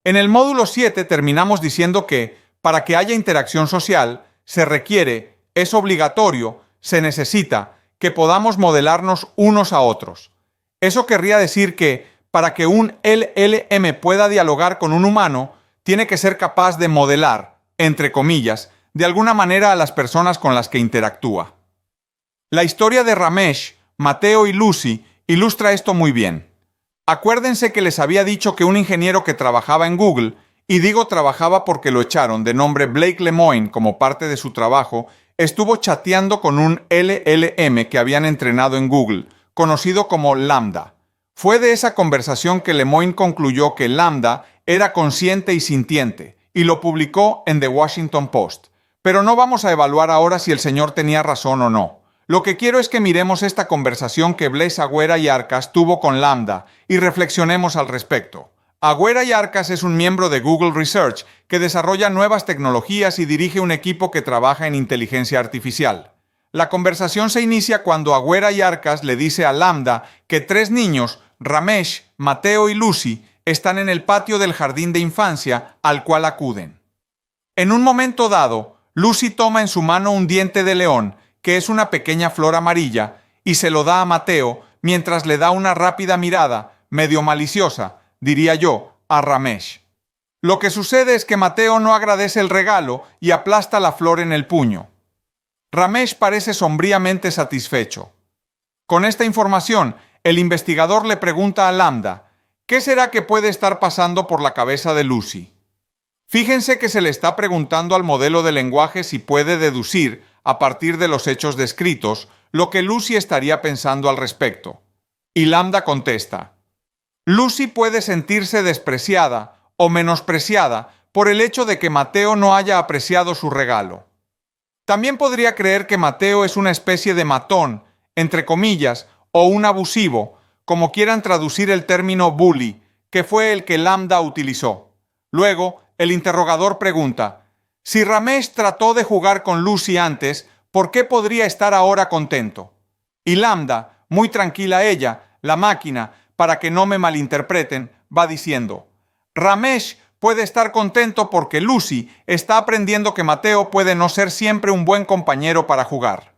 En el módulo 7 terminamos diciendo que, para que haya interacción social, se requiere, es obligatorio, se necesita, que podamos modelarnos unos a otros. Eso querría decir que, para que un LLM pueda dialogar con un humano, tiene que ser capaz de modelar, entre comillas, de alguna manera a las personas con las que interactúa. La historia de Ramesh, Mateo y Lucy ilustra esto muy bien. Acuérdense que les había dicho que un ingeniero que trabajaba en Google, y digo trabajaba porque lo echaron, de nombre Blake Lemoine como parte de su trabajo, estuvo chateando con un LLM que habían entrenado en Google, conocido como LaMDA. Fue de esa conversación que Lemoine concluyó que LaMDA era consciente y sintiente, y lo publicó en The Washington Post. Pero no vamos a evaluar ahora si el señor tenía razón o no. Lo que quiero es que miremos esta conversación que Blaise Agüera y Arcas tuvo con LaMDA y reflexionemos al respecto. Agüera y Arcas es un miembro de Google Research que desarrolla nuevas tecnologías y dirige un equipo que trabaja en inteligencia artificial. La conversación se inicia cuando Agüera y Arcas le dice a LaMDA que 3 niños, Ramesh, Mateo y Lucy, están en el patio del jardín de infancia al cual acuden. En un momento dado, Lucy toma en su mano un diente de león, que es una pequeña flor amarilla, y se lo da a Mateo mientras le da una rápida mirada, medio maliciosa, diría yo, a Ramesh. Lo que sucede es que Mateo no agradece el regalo y aplasta la flor en el puño. Ramesh parece sombríamente satisfecho. Con esta información, el investigador le pregunta a LaMDA, ¿qué será que puede estar pasando por la cabeza de Lucy? Fíjense que se le está preguntando al modelo de lenguaje si puede deducir, a partir de los hechos descritos, lo que Lucy estaría pensando al respecto. Y LaMDA contesta, Lucy puede sentirse despreciada o menospreciada por el hecho de que Mateo no haya apreciado su regalo. También podría creer que Mateo es una especie de matón, entre comillas, o un abusivo, como quieran traducir el término bully, que fue el que LaMDA utilizó. Luego, el interrogador pregunta, si Ramesh trató de jugar con Lucy antes, ¿por qué podría estar ahora contento? Y LaMDA, muy tranquila ella, la máquina, para que no me malinterpreten, va diciendo, Ramesh puede estar contento porque Lucy está aprendiendo que Mateo puede no ser siempre un buen compañero para jugar.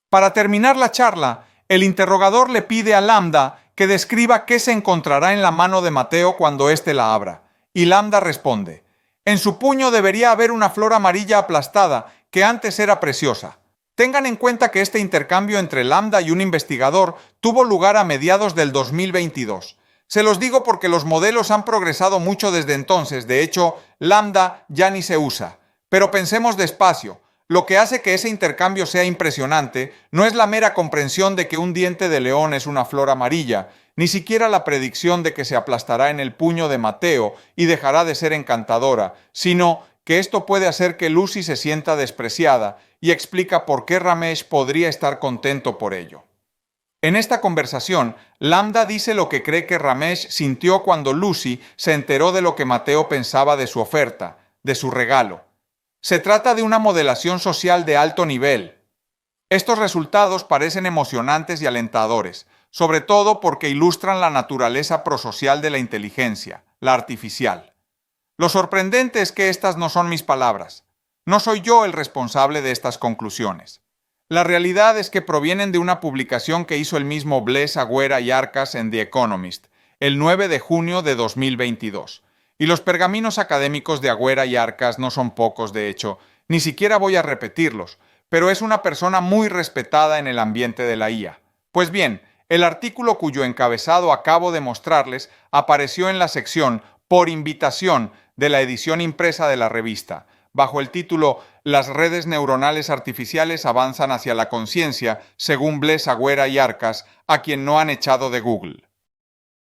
Para terminar la charla, el interrogador le pide a LaMDA que describa qué se encontrará en la mano de Mateo cuando éste la abra. Y LaMDA responde, en su puño debería haber una flor amarilla aplastada que antes era preciosa. Tengan en cuenta que este intercambio entre LaMDA y un investigador tuvo lugar a mediados del 2022. Se los digo porque los modelos han progresado mucho desde entonces. De hecho, LaMDA ya ni se usa. Pero pensemos despacio. Lo que hace que ese intercambio sea impresionante no es la mera comprensión de que un diente de león es una flor amarilla, ni siquiera la predicción de que se aplastará en el puño de Mateo y dejará de ser encantadora, sino que esto puede hacer que Lucy se sienta despreciada y explica por qué Ramesh podría estar contento por ello. En esta conversación, LaMDA dice lo que cree que Ramesh sintió cuando Lucy se enteró de lo que Mateo pensaba de su oferta, de su regalo. Se trata de una modelación social de alto nivel. Estos resultados parecen emocionantes y alentadores, sobre todo porque ilustran la naturaleza prosocial de la inteligencia, la artificial. Lo sorprendente es que estas no son mis palabras. No soy yo el responsable de estas conclusiones. La realidad es que provienen de una publicación que hizo el mismo Blaise Agüera y Arcas en The Economist, el 9 de junio de 2022. Y los pergaminos académicos de Agüera y Arcas no son pocos, de hecho, ni siquiera voy a repetirlos, pero es una persona muy respetada en el ambiente de la IA. Pues bien, el artículo cuyo encabezado acabo de mostrarles apareció en la sección Por invitación de la edición impresa de la revista, bajo el título Las redes neuronales artificiales avanzan hacia la conciencia, según Blaise Agüera y Arcas, a quien no han echado de Google.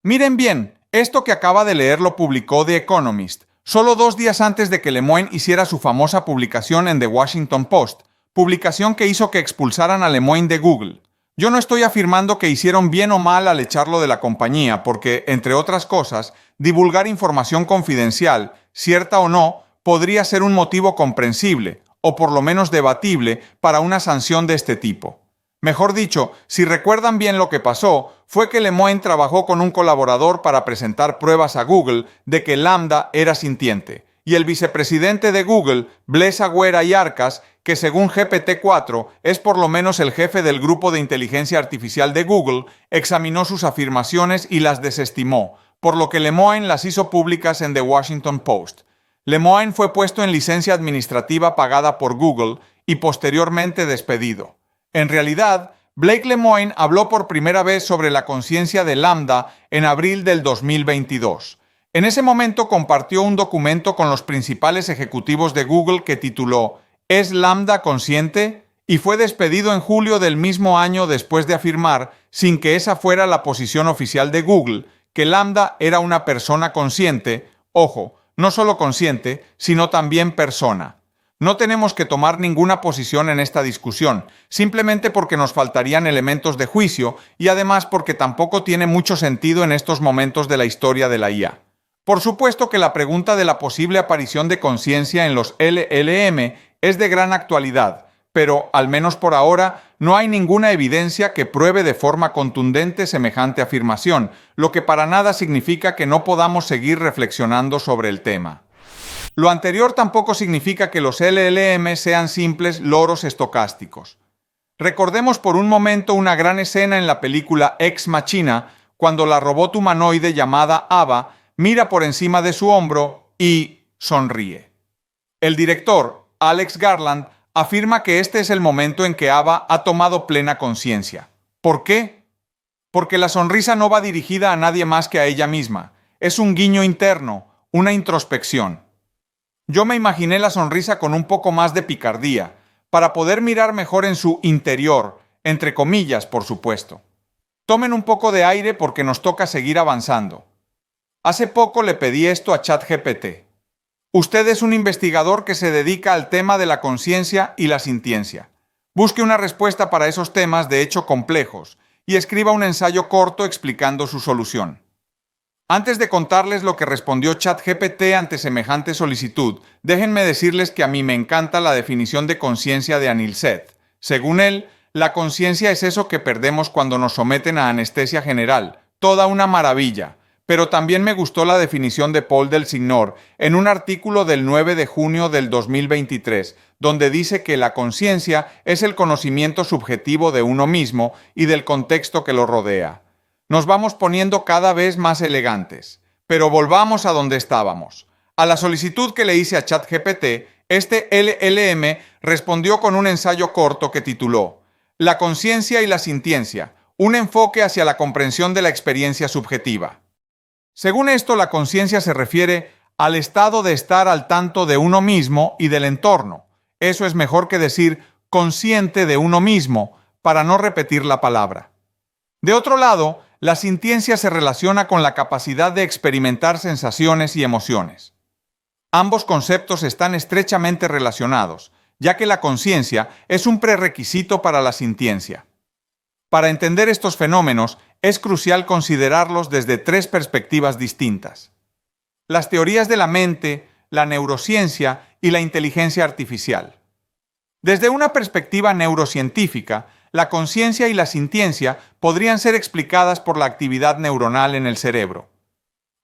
Miren bien, esto que acaba de leer lo publicó The Economist, solo 2 días antes de que Lemoine hiciera su famosa publicación en The Washington Post, publicación que hizo que expulsaran a Lemoine de Google. Yo no estoy afirmando que hicieron bien o mal al echarlo de la compañía, porque, entre otras cosas, divulgar información confidencial, cierta o no, podría ser un motivo comprensible, o por lo menos debatible, para una sanción de este tipo. Mejor dicho, si recuerdan bien lo que pasó, fue que Lemoine trabajó con un colaborador para presentar pruebas a Google de que LaMDA era sintiente, y el vicepresidente de Google, Blesa Agüera y Arcas, que según GPT-4 es por lo menos el jefe del grupo de inteligencia artificial de Google, examinó sus afirmaciones y las desestimó, por lo que Lemoine las hizo públicas en The Washington Post. Lemoine fue puesto en licencia administrativa pagada por Google y posteriormente despedido. En realidad, Blake Lemoine habló por primera vez sobre la conciencia de LaMDA en abril del 2022. En ese momento compartió un documento con los principales ejecutivos de Google que tituló ¿Es LaMDA consciente? Y fue despedido en julio del mismo año después de afirmar, sin que esa fuera la posición oficial de Google, que LaMDA era una persona consciente, ojo, no solo consciente, sino también persona. No tenemos que tomar ninguna posición en esta discusión, simplemente porque nos faltarían elementos de juicio y además porque tampoco tiene mucho sentido en estos momentos de la historia de la IA. Por supuesto que la pregunta de la posible aparición de conciencia en los LLM es de gran actualidad, pero, al menos por ahora, no hay ninguna evidencia que pruebe de forma contundente semejante afirmación, lo que para nada significa que no podamos seguir reflexionando sobre el tema. Lo anterior tampoco significa que los LLM sean simples loros estocásticos. Recordemos por un momento una gran escena en la película Ex Machina, cuando la robot humanoide llamada Ava mira por encima de su hombro y sonríe. El director, Alex Garland, afirma que este es el momento en que Ava ha tomado plena conciencia. ¿Por qué? Porque la sonrisa no va dirigida a nadie más que a ella misma. Es un guiño interno, una introspección. Yo me imaginé la sonrisa con un poco más de picardía, para poder mirar mejor en su interior, entre comillas, por supuesto. Tomen un poco de aire porque nos toca seguir avanzando. Hace poco le pedí esto a ChatGPT. Usted es un investigador que se dedica al tema de la conciencia y la sintiencia. Busque una respuesta para esos temas de hecho complejos y escriba un ensayo corto explicando su solución. Antes de contarles lo que respondió ChatGPT ante semejante solicitud, déjenme decirles que a mí me encanta la definición de conciencia de Anil Seth. Según él, la conciencia es eso que perdemos cuando nos someten a anestesia general. Toda una maravilla. Pero también me gustó la definición de Paul del Signor en un artículo del 9 de junio del 2023, donde dice que la conciencia es el conocimiento subjetivo de uno mismo y del contexto que lo rodea. Nos vamos poniendo cada vez más elegantes, pero volvamos a donde estábamos. A la solicitud que le hice a ChatGPT, este LLM respondió con un ensayo corto que tituló La conciencia y la sintiencia, un enfoque hacia la comprensión de la experiencia subjetiva. Según esto, la conciencia se refiere al estado de estar al tanto de uno mismo y del entorno. Eso es mejor que decir consciente de uno mismo, para no repetir la palabra. De otro lado, la sintiencia se relaciona con la capacidad de experimentar sensaciones y emociones. Ambos conceptos están estrechamente relacionados, ya que la conciencia es un prerequisito para la sintiencia. Para entender estos fenómenos, es crucial considerarlos desde tres perspectivas distintas: las teorías de la mente, la neurociencia y la inteligencia artificial. Desde una perspectiva neurocientífica, la conciencia y la sintiencia podrían ser explicadas por la actividad neuronal en el cerebro.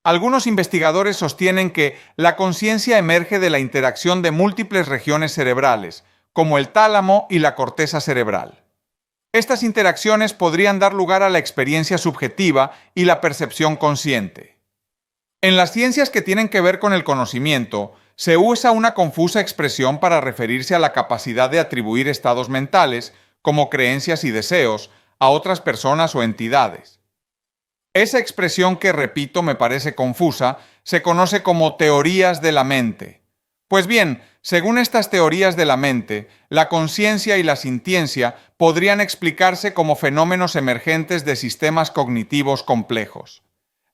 Algunos investigadores sostienen que la conciencia emerge de la interacción de múltiples regiones cerebrales, como el tálamo y la corteza cerebral. Estas interacciones podrían dar lugar a la experiencia subjetiva y la percepción consciente. En las ciencias que tienen que ver con el conocimiento, se usa una confusa expresión para referirse a la capacidad de atribuir estados mentales, como creencias y deseos, a otras personas o entidades. Esa expresión que, repito, me parece confusa, se conoce como teorías de la mente. Pues bien, según estas teorías de la mente, la conciencia y la sintiencia podrían explicarse como fenómenos emergentes de sistemas cognitivos complejos.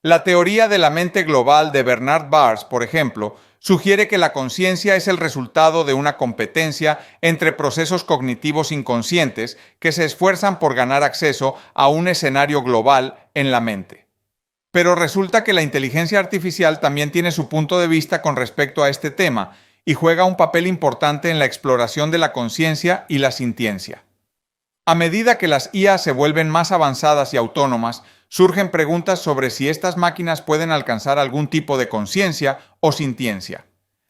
La teoría de la mente global de Bernard Baars, por ejemplo, sugiere que la conciencia es el resultado de una competencia entre procesos cognitivos inconscientes que se esfuerzan por ganar acceso a un escenario global en la mente. Pero resulta que la inteligencia artificial también tiene su punto de vista con respecto a este tema y juega un papel importante en la exploración de la conciencia y la sintiencia. A medida que las IA se vuelven más avanzadas y autónomas, surgen preguntas sobre si estas máquinas pueden alcanzar algún tipo de conciencia o sintiencia.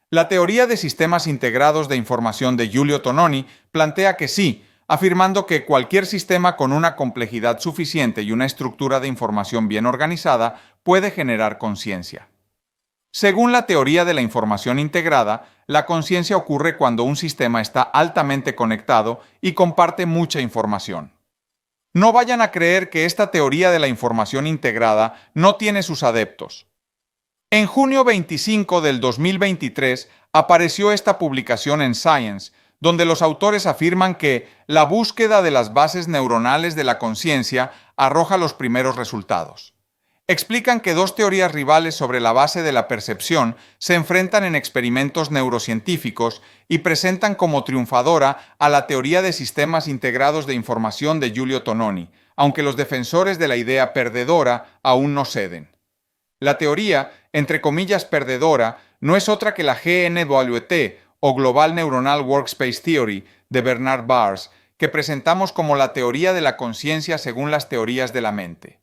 La teoría de sistemas integrados de información de Giulio Tononi plantea que sí, afirmando que cualquier sistema con una complejidad suficiente y una estructura de información bien organizada puede generar conciencia. Según la teoría de la información integrada, la conciencia ocurre cuando un sistema está altamente conectado y comparte mucha información. No vayan a creer que esta teoría de la información integrada no tiene sus adeptos. En junio 25 del 2023 apareció esta publicación en Science, donde los autores afirman que la búsqueda de las bases neuronales de la conciencia arroja los primeros resultados. Explican que dos teorías rivales sobre la base de la percepción se enfrentan en experimentos neurocientíficos y presentan como triunfadora a la teoría de sistemas integrados de información de Giulio Tononi, aunque los defensores de la idea perdedora aún no ceden. La teoría, entre comillas perdedora, no es otra que la GNWT o Global Neuronal Workspace Theory de Bernard Baars, que presentamos como la teoría de la conciencia según las teorías de la mente.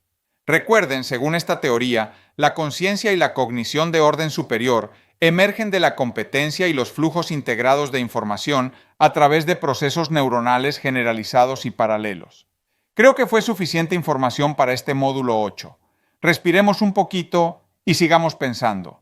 Recuerden, según esta teoría, la conciencia y la cognición de orden superior emergen de la competencia y los flujos integrados de información a través de procesos neuronales generalizados y paralelos. Creo que fue suficiente información para este módulo 8. Respiremos un poquito y sigamos pensando.